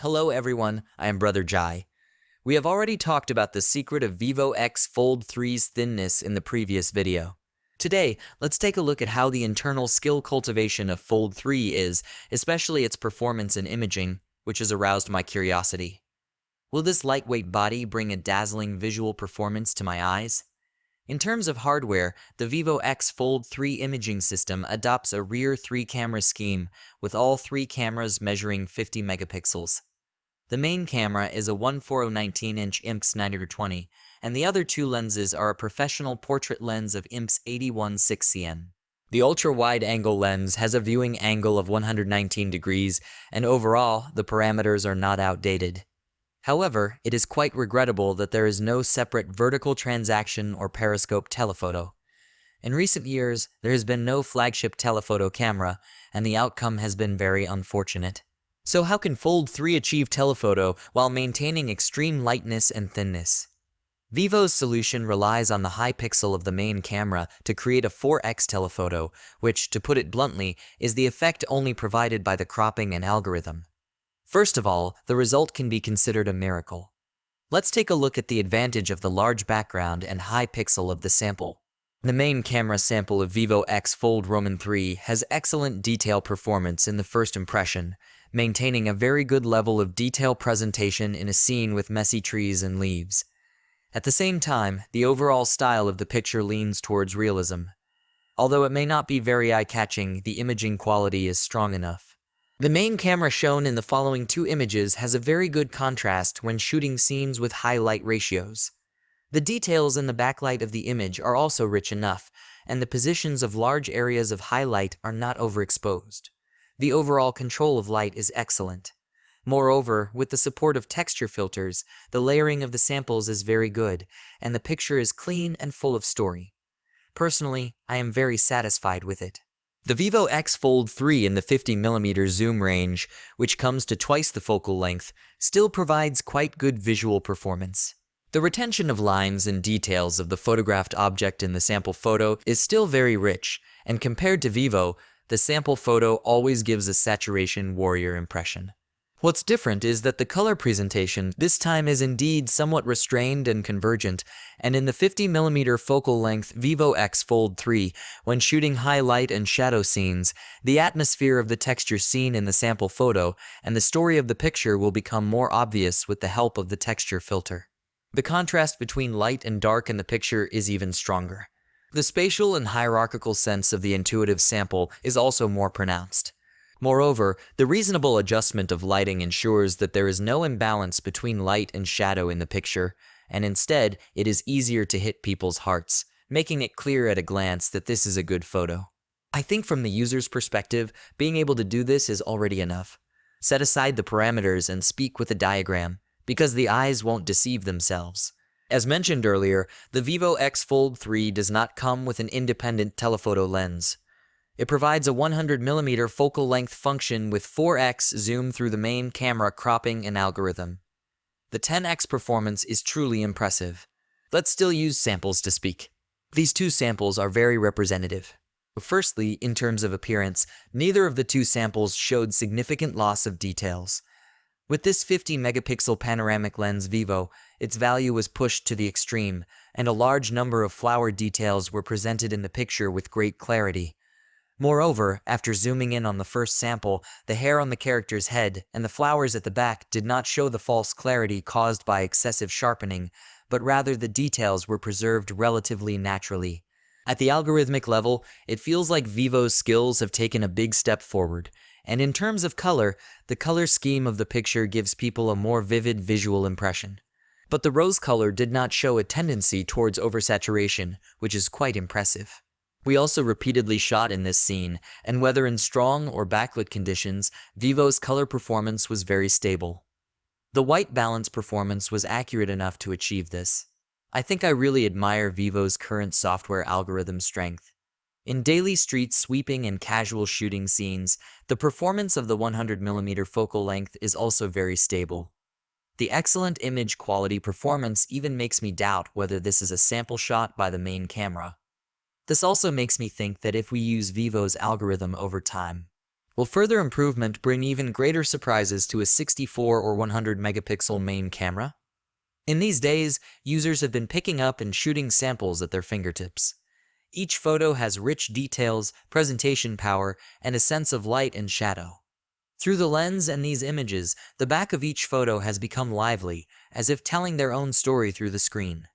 Hello everyone, I am Brother Jai. We have already talked about the secret of Vivo X Fold 3's thinness in the previous video. Today, let's take a look at how the internal skill cultivation of Fold 3 is, especially its performance in imaging, which has aroused my curiosity. Will this lightweight body bring a dazzling visual performance to my eyes? In terms of hardware, the Vivo X Fold 3 imaging system adopts a rear 3-camera scheme, with all 3 cameras measuring 50 megapixels. The main camera is a 1.4019-inch IMX 90-20, and the other 2 lenses are a professional portrait lens of IMX 81/6cm. The ultra-wide-angle lens has a viewing angle of 119 degrees, and overall, the parameters are not outdated. However, it is quite regrettable that there is no separate vertical transaction or periscope telephoto. In recent years, there has been no flagship telephoto camera, and the outcome has been very unfortunate. So how can Fold 3 achieve telephoto while maintaining extreme lightness and thinness? Vivo's solution relies on the high pixel of the main camera to create a 4x telephoto, which, to put it bluntly, is the effect only provided by the cropping and algorithm. First of all, the result can be considered a miracle. Let's take a look at the advantage of the large background and high pixel of the sample. The main camera sample of Vivo X Fold 3 has excellent detail performance in the first impression, maintaining a very good level of detail presentation in a scene with messy trees and leaves. At the same time, the overall style of the picture leans towards realism. Although it may not be very eye-catching, the imaging quality is strong enough. The main camera shown in the following 2 images has a very good contrast when shooting scenes with high light ratios. The details in the backlight of the image are also rich enough, and the positions of large areas of highlight are not overexposed. The overall control of light is excellent. Moreover, with the support of texture filters, the layering of the samples is very good, and the picture is clean and full of story. Personally, I am very satisfied with it. The Vivo X Fold 3 in the 50mm zoom range, which comes to twice the focal length, still provides quite good visual performance. The retention of lines and details of the photographed object in the sample photo is still very rich, and compared to Vivo, the sample photo always gives a saturation warrior impression. What's different is that the color presentation this time is indeed somewhat restrained and convergent, and in the 50mm focal length Vivo X Fold 3, when shooting highlight and shadow scenes, the atmosphere of the texture seen in the sample photo and the story of the picture will become more obvious with the help of the texture filter. The contrast between light and dark in the picture is even stronger. The spatial and hierarchical sense of the intuitive sample is also more pronounced. Moreover, the reasonable adjustment of lighting ensures that there is no imbalance between light and shadow in the picture, and instead, it is easier to hit people's hearts, making it clear at a glance that this is a good photo. I think from the user's perspective, being able to do this is already enough. Set aside the parameters and speak with a diagram, because the eyes won't deceive themselves. As mentioned earlier, the Vivo X Fold 3 does not come with an independent telephoto lens. It provides a 100mm focal length function with 4x zoom through the main camera cropping and algorithm. The 10x performance is truly impressive. Let's still use samples to speak. These 2 samples are very representative. Firstly, in terms of appearance, neither of the 2 samples showed significant loss of details. With this 50-megapixel panoramic lens Vivo, its value was pushed to the extreme, and a large number of flower details were presented in the picture with great clarity. Moreover, after zooming in on the first sample, the hair on the character's head and the flowers at the back did not show the false clarity caused by excessive sharpening, but rather the details were preserved relatively naturally. At the algorithmic level, it feels like Vivo's skills have taken a big step forward, and in terms of color, the color scheme of the picture gives people a more vivid visual impression. But the rose color did not show a tendency towards oversaturation, which is quite impressive. We also repeatedly shot in this scene, and whether in strong or backlit conditions, Vivo's color performance was very stable. The white balance performance was accurate enough to achieve this. I think I really admire Vivo's current software algorithm strength. In daily street sweeping and casual shooting scenes, the performance of the 100mm focal length is also very stable. The excellent image quality performance even makes me doubt whether this is a sample shot by the main camera. This also makes me think that if we use Vivo's algorithm over time, Will further improvement bring even greater surprises to a 64 or 100 megapixel main camera? In these days, users have been picking up and shooting samples at their fingertips. Each photo has rich details, presentation power, and a sense of light and shadow. Through the lens and these images, the back of each photo has become lively, as if telling their own story through the screen.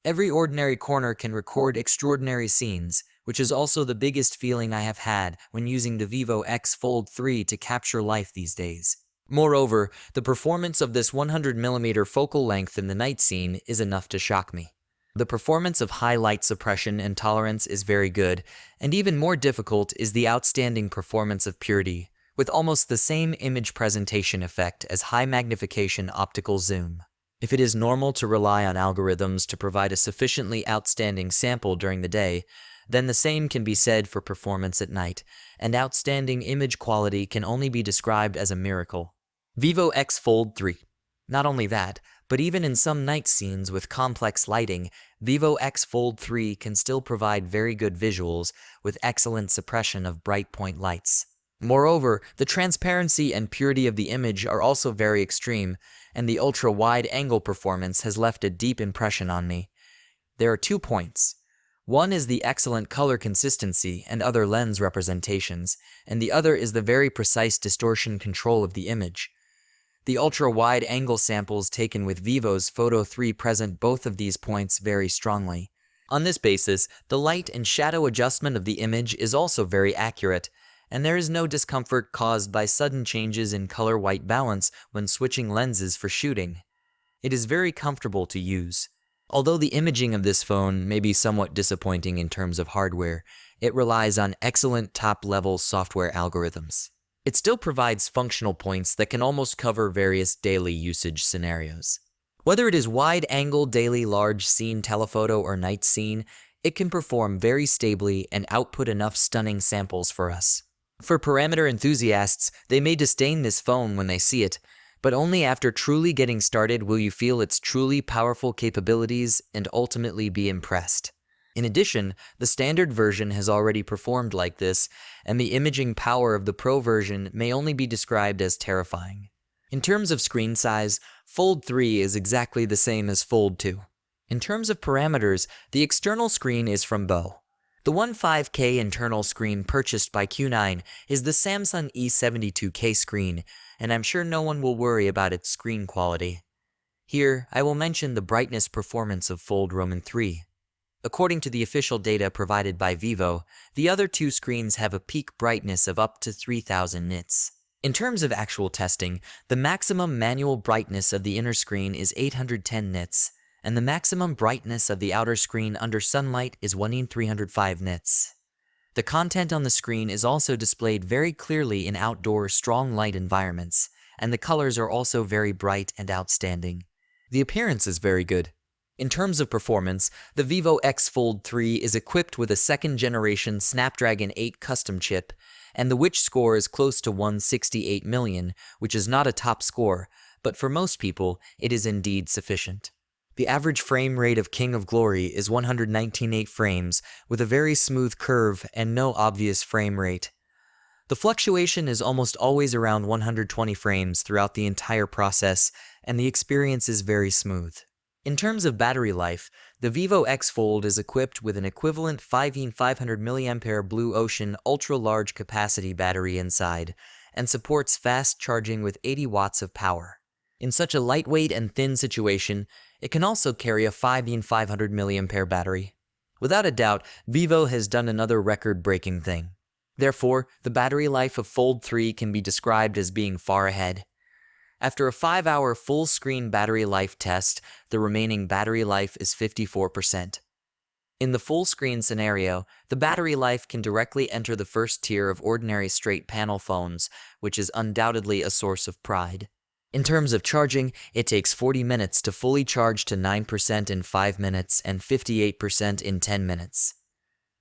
Every ordinary corner can record extraordinary scenes, which is also the biggest feeling I have had when using the Vivo X Fold 3 to capture life these days. Moreover, the performance of this 100mm focal length in the night scene is enough to shock me. The performance of high light suppression and tolerance is very good, and even more difficult is the outstanding performance of purity, with almost the same image presentation effect as high magnification optical zoom. If it is normal to rely on algorithms to provide a sufficiently outstanding sample during the day, then the same can be said for performance at night, and outstanding image quality can only be described as a miracle. Vivo X Fold 3. Not only that, but even in some night scenes with complex lighting, Vivo X Fold 3 can still provide very good visuals with excellent suppression of bright point lights. Moreover, the transparency and purity of the image are also very extreme, and the ultra-wide angle performance has left a deep impression on me. There are 2 points. One is the excellent color consistency and other lens representations, and the other is the very precise distortion control of the image. The ultra-wide angle samples taken with Vivo's Photo 3 present both of these points very strongly. On this basis, the light and shadow adjustment of the image is also very accurate, and there is no discomfort caused by sudden changes in color-white balance when switching lenses for shooting. It is very comfortable to use. Although the imaging of this phone may be somewhat disappointing in terms of hardware, it relies on excellent top-level software algorithms. It still provides functional points that can almost cover various daily usage scenarios. Whether it is wide-angle daily large scene telephoto or night scene, it can perform very stably and output enough stunning samples for us. For parameter enthusiasts, they may disdain this phone when they see it, but only after truly getting started will you feel its truly powerful capabilities and ultimately be impressed. In addition, the standard version has already performed like this, and the imaging power of the Pro version may only be described as terrifying. In terms of screen size, Fold 3 is exactly the same as Fold 2. In terms of parameters, the external screen is from Bo. The 15K internal screen purchased by Q9 is the Samsung E72K screen, and I'm sure no one will worry about its screen quality. Here, I will mention the brightness performance of Fold 3. According to the official data provided by Vivo, the other 2 screens have a peak brightness of up to 3000 nits. In terms of actual testing, the maximum manual brightness of the inner screen is 810 nits, and the maximum brightness of the outer screen under sunlight is 1305 nits. The content on the screen is also displayed very clearly in outdoor strong light environments, and the colors are also very bright and outstanding. The appearance is very good. In terms of performance, the Vivo X Fold 3 is equipped with a second-generation Snapdragon 8 custom chip, and the which score is close to 168 million, which is not a top score, but for most people, it is indeed sufficient. The average frame rate of King of Glory is 119.8 frames, with a very smooth curve and no obvious frame rate. The fluctuation is almost always around 120 frames throughout the entire process, and the experience is very smooth. In terms of battery life, the Vivo X Fold is equipped with an equivalent 500 mAh Blue Ocean ultra-large capacity battery inside, and supports fast charging with 80 watts of power. In such a lightweight and thin situation, it can also carry a 500 mAh battery. Without a doubt, Vivo has done another record-breaking thing. Therefore, the battery life of Fold 3 can be described as being far ahead. After a 5-hour full-screen battery life test, the remaining battery life is 54%. In the full-screen scenario, the battery life can directly enter the first tier of ordinary straight-panel phones, which is undoubtedly a source of pride. In terms of charging, it takes 40 minutes to fully charge to 9% in 5 minutes and 58% in 10 minutes.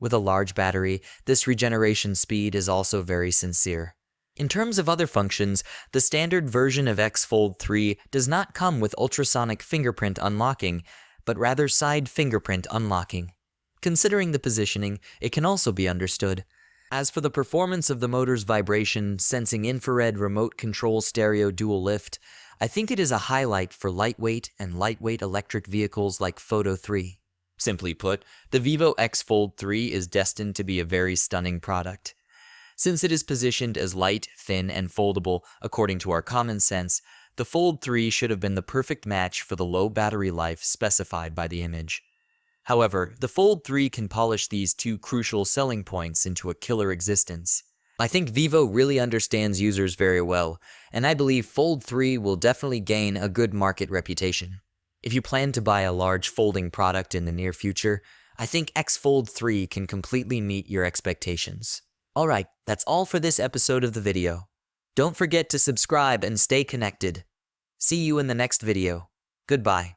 With a large battery, this regeneration speed is also very sincere. In terms of other functions, the standard version of X Fold 3 does not come with ultrasonic fingerprint unlocking, but rather side fingerprint unlocking. Considering the positioning, it can also be understood. As for the performance of the motor's vibration, sensing infrared remote control stereo dual lift, I think it is a highlight for lightweight electric vehicles like Fold3. Simply put, the Vivo X Fold 3 is destined to be a very stunning product. Since it is positioned as light, thin, and foldable according to our common sense, the Fold 3 should have been the perfect match for the low battery life specified by the image. However, the Fold 3 can polish these two crucial selling points into a killer existence. I think Vivo really understands users very well, and I believe Fold 3 will definitely gain a good market reputation. If you plan to buy a large folding product in the near future, I think X Fold 3 can completely meet your expectations. Alright, that's all for this episode of the video. Don't forget to subscribe and stay connected. See you in the next video. Goodbye.